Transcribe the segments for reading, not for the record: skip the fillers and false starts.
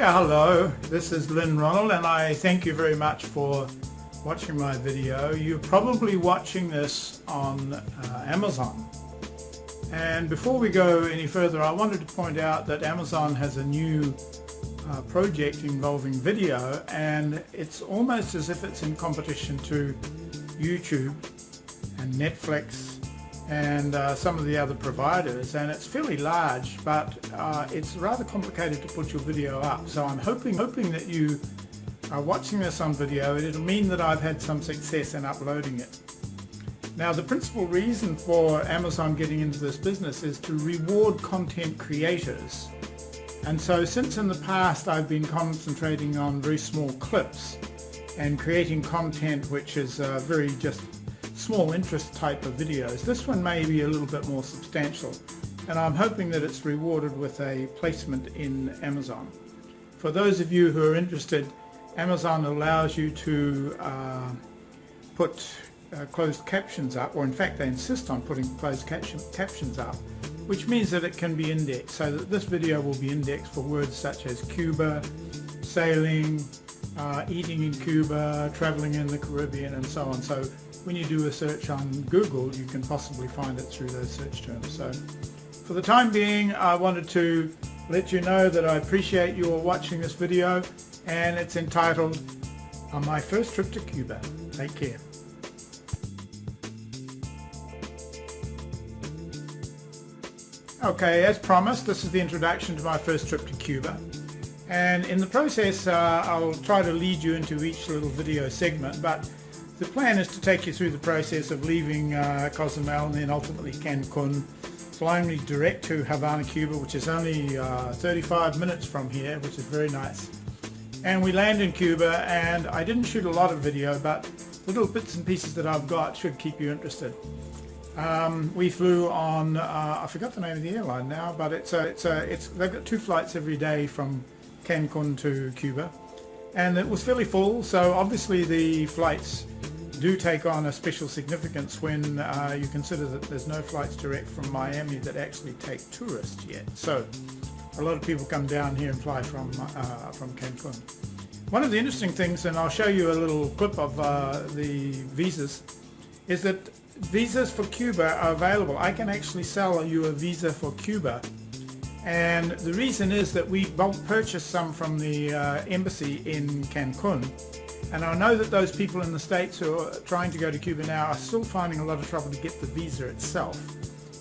Yeah, hello, this is Lynn Ronald and I thank you very much for watching my video. You're probably watching this on Amazon. And before we go any further, I wanted to point out that Amazon has a new project involving video, and it's almost as if it's in competition to YouTube and Netflix and some of the other providers, and it's fairly large, but it's rather complicated to put your video up. So I'm hoping that you are watching this on video. It'll mean that I've had some success in uploading it. Now, the principal reason for Amazon getting into this business is to reward content creators. And so since in the past I've been concentrating on very small clips and creating content which is very just small interest type of videos, this one may be a little bit more substantial, and I'm hoping that it's rewarded with a placement in Amazon. For those of you who are interested, Amazon allows you to put closed captions up, or in fact they insist on putting closed captions up, which means that it can be indexed, so that this video will be indexed for words such as Cuba, sailing, eating in Cuba, traveling in the Caribbean, and so on. So when you do a search on Google, you can possibly find it through those search terms. So for the time being, I wanted to let you know that I appreciate you all watching this video, and it's entitled On My First Trip to Cuba. Take care. Okay, as promised, this is the introduction to my first trip to Cuba, and in the process I'll try to lead you into each little video segment, but the plan is to take you through the process of leaving Cozumel and then ultimately Cancun, flying me direct to Havana, Cuba, which is only 35 minutes from here, which is very nice. And we land in Cuba, and I didn't shoot a lot of video, but little bits and pieces that I've got should keep you interested. We flew on, I forgot the name of the airline now, but they've got 2 flights every day from Cancun to Cuba, and it was fairly full, so obviously the flights do take on a special significance when you consider that there's no flights direct from Miami that actually take tourists yet. So a lot of people come down here and fly from Cancun. One of the interesting things, and I'll show you a little clip of the visas, is that visas for Cuba are available. I can actually sell you a visa for Cuba, and the reason is that we bulk purchased some from the embassy in Cancun, and I know that those people in the States who are trying to go to Cuba now are still finding a lot of trouble to get the visa itself.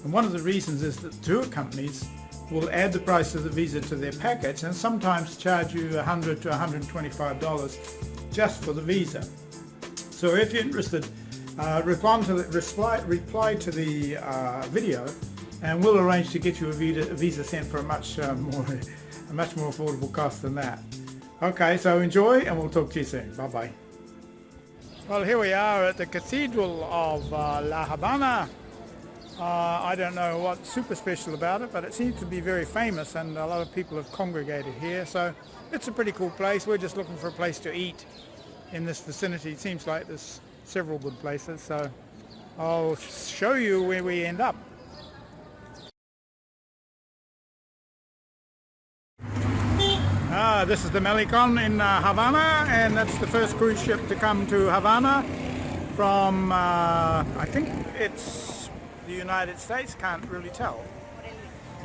And one of the reasons is that tour companies will add the price of the visa to their package and sometimes charge you $100 to $125 just for the visa. So if you're interested, reply to the video, and we'll arrange to get you a visa sent for a much more affordable cost than that. Okay, so enjoy, and we'll talk to you soon. Bye bye. Well, here we are at the Cathedral of La Habana. I don't know what's super special about it, but it seems to be very famous, and a lot of people have congregated here, so it's a pretty cool place. We're just looking for a place to eat in this vicinity. It seems like there's several good places, so I'll show you where we end up. This is the Malecon in Havana, and that's the first cruise ship to come to Havana from I think it's the United States, can't really tell.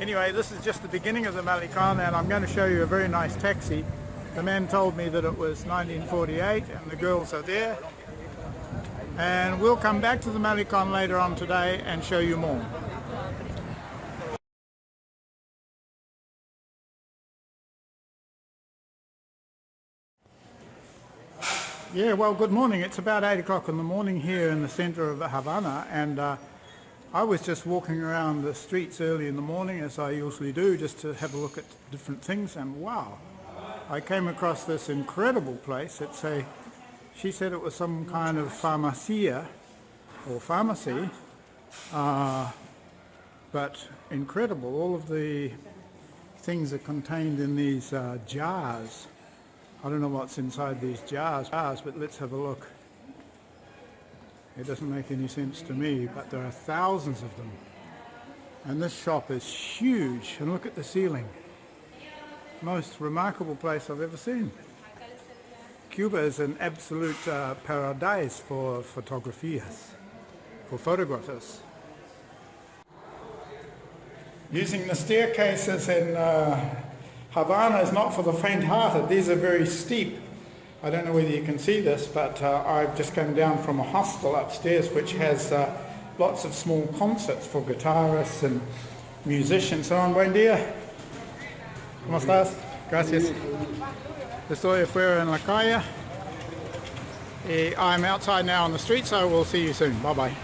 Anyway, this is just the beginning of the Malecon, and I'm going to show you a very nice taxi. The man told me that it was 1948, and the girls are there. And we'll come back to the Malecon later on today and show you more. Yeah, well, good morning. It's about 8 o'clock in the morning here in the center of Havana, and I was just walking around the streets early in the morning, as I usually do, just to have a look at different things, and wow, I came across this incredible place. She said it was some kind of pharmacia or pharmacy, but incredible. All of the things are contained in these jars. I don't know what's inside these jars, but let's have a look. It doesn't make any sense to me, but there are thousands of them. And this shop is huge, and look at the ceiling. Most remarkable place I've ever seen. Cuba is an absolute paradise for photographers. Using the staircases in Havana is not for the faint-hearted. These are very steep. I don't know whether you can see this, but I've just come down from a hostel upstairs which has lots of small concerts for guitarists and musicians. So, buen día. ¿Cómo estás? Gracias. Estoy afuera en la calle. I'm outside now on the street, so we'll see you soon. Bye-bye.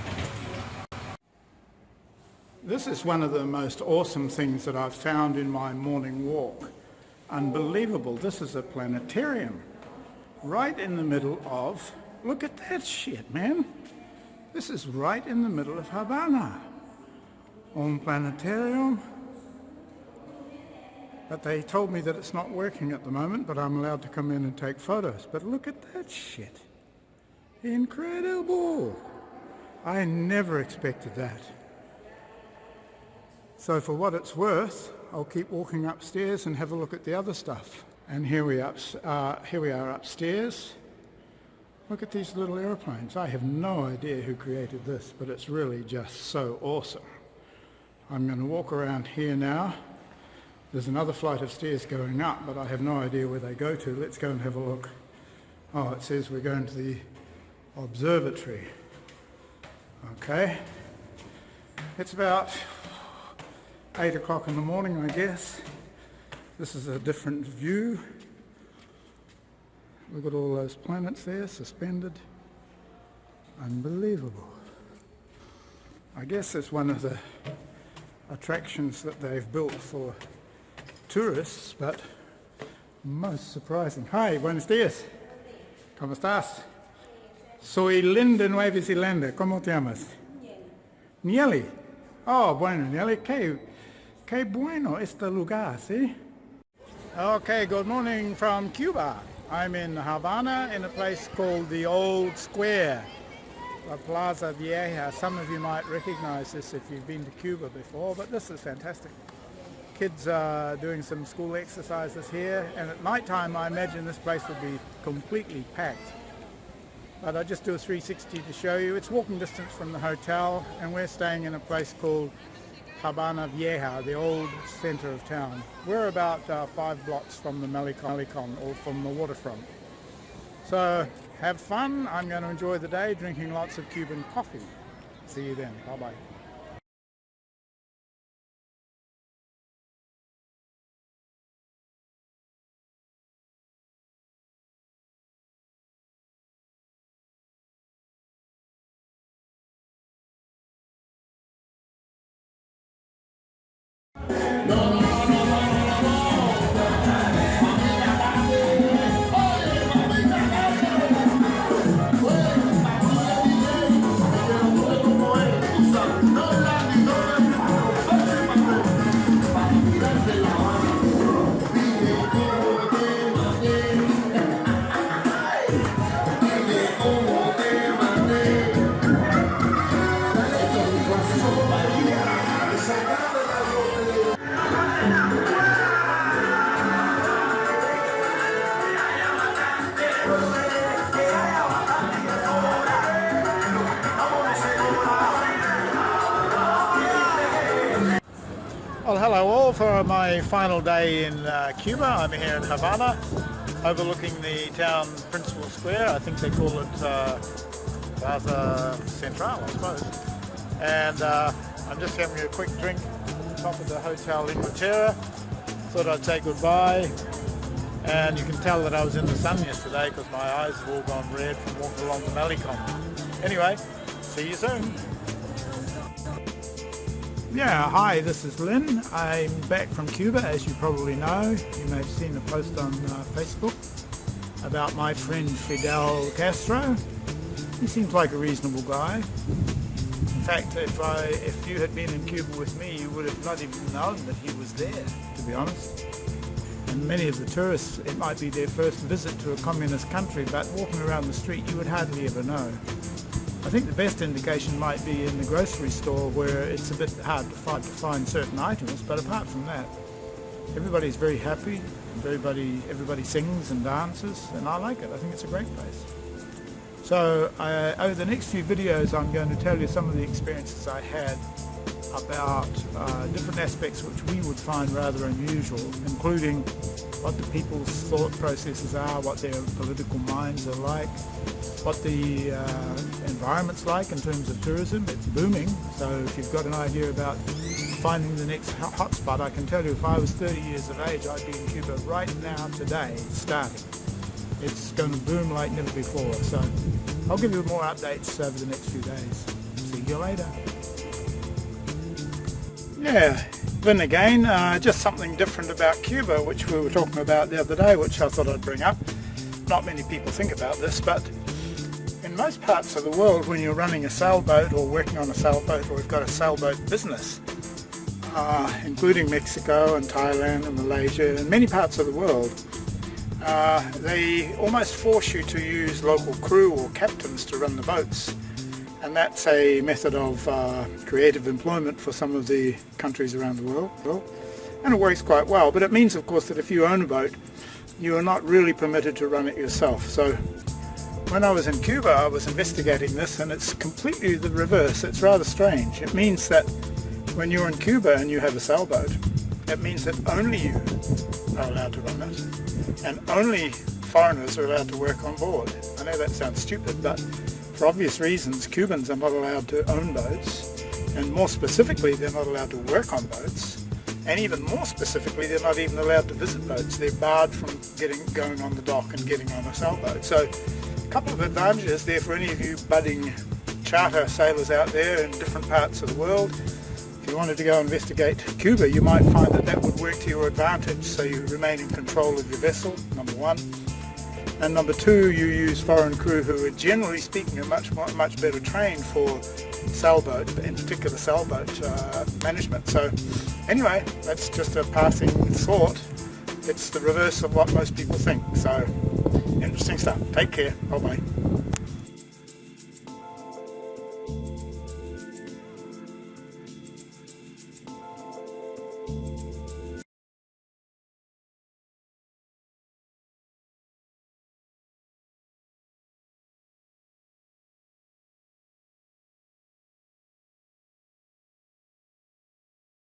This is one of the most awesome things that I've found in my morning walk. Unbelievable. This is a planetarium right in the middle of... Look at that shit, man. This is right in the middle of Havana. Un planetarium. But they told me that it's not working at the moment, but I'm allowed to come in and take photos. But look at that shit. Incredible. I never expected that. So for what it's worth, I'll keep walking upstairs and have a look at the other stuff. And here we are upstairs. Look at these little airplanes. I have no idea who created this, but it's really just so awesome. I'm going to walk around here now. There's another flight of stairs going up, but I have no idea where they go to. Let's go and have a look. Oh, it says we're going to the observatory. Okay. It's about 8 o'clock in the morning, I guess. This is a different view. Look at all those planets there, suspended. Unbelievable. I guess it's one of the attractions that they've built for tourists, but most surprising. Hi, buenos días. ¿Cómo estás? Soy Lynn de Nueva Zelanda. ¿Cómo te llamas? Nieli. Oh, bueno, Nieli, qué bueno este lugar, ¿sí? Okay, good morning from Cuba. I'm in Havana in a place called the Old Square, La Plaza Vieja. Some of you might recognize this if you've been to Cuba before, but this is fantastic. Kids are doing some school exercises here, and at night time I imagine this place would be completely packed. But I'll just do a 360 to show you. It's walking distance from the hotel, and we're staying in a place called Habana Vieja, the old center of town. We're about 5 blocks from the Malecon, or from the waterfront. So have fun. I'm going to enjoy the day drinking lots of Cuban coffee. See you then. Bye-bye. Well, hello all for my final day in Cuba. I'm here in Havana, overlooking the town principal square. I think they call it Plaza Central, I suppose. And I'm just having a quick drink at the top of the Hotel Inglaterra. Thought I'd say goodbye. And you can tell that I was in the sun yesterday because my eyes have all gone red from walking along the Malecon. Anyway, see you soon. Yeah, hi, this is Lynn. I'm back from Cuba, as you probably know. You may have seen a post on Facebook about my friend Fidel Castro. He seems like a reasonable guy. In fact, if you had been in Cuba with me, you would have not even known that he was there, to be honest. And many of the tourists, it might be their first visit to a communist country, but walking around the street, you would hardly ever know. I think the best indication might be in the grocery store, where it's a bit hard to find certain items, but apart from that, everybody's very happy, everybody sings and dances, and I like it. I think it's a great place. So over the next few videos I'm going to tell you some of the experiences I had about different aspects which we would find rather unusual, including what the people's thought processes are, what their political minds are like, what the environment's like in terms of tourism. It's booming, so if you've got an idea about finding the next hotspot, I can tell you if I was 30 years of age, I'd be in Cuba right now, today, starting. It's going to boom like never before, so I'll give you more updates over the next few days. See you later. Yeah, then again, just something different about Cuba, which we were talking about the other day, which I thought I'd bring up. Not many people think about this, but in most parts of the world, when you're running a sailboat or working on a sailboat, or we've got a sailboat business, including Mexico and Thailand and Malaysia and many parts of the world, they almost force you to use local crew or captains to run the boats. And that's a method of creative employment for some of the countries around the world. And it works quite well, but it means of course that if you own a boat, you are not really permitted to run it yourself. So when I was in Cuba, I was investigating this, and it's completely the reverse. It's rather strange. It means that when you're in Cuba and you have a sailboat, it means that only you are allowed to run it, and only foreigners are allowed to work on board. I know that sounds stupid, but for obvious reasons, Cubans are not allowed to own boats, and more specifically, they're not allowed to work on boats, and even more specifically, they're not even allowed to visit boats. They're barred from going on the dock and getting on a sailboat. So a couple of advantages there for any of you budding charter sailors out there in different parts of the world. If you wanted to go investigate Cuba, you might find that that would work to your advantage, so you remain in control of your vessel, number one. And number two, you use foreign crew who are generally speaking are much better trained for sailboat, in particular sailboat management. So anyway, that's just a passing thought. It's the reverse of what most people think. So interesting stuff. Take care. Bye bye.